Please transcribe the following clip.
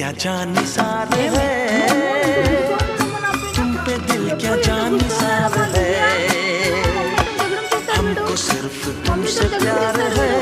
क्या जान निसार है, तुम पे दिल क्या जान निसार है, हमको सिर्फ तुमसे प्यार है।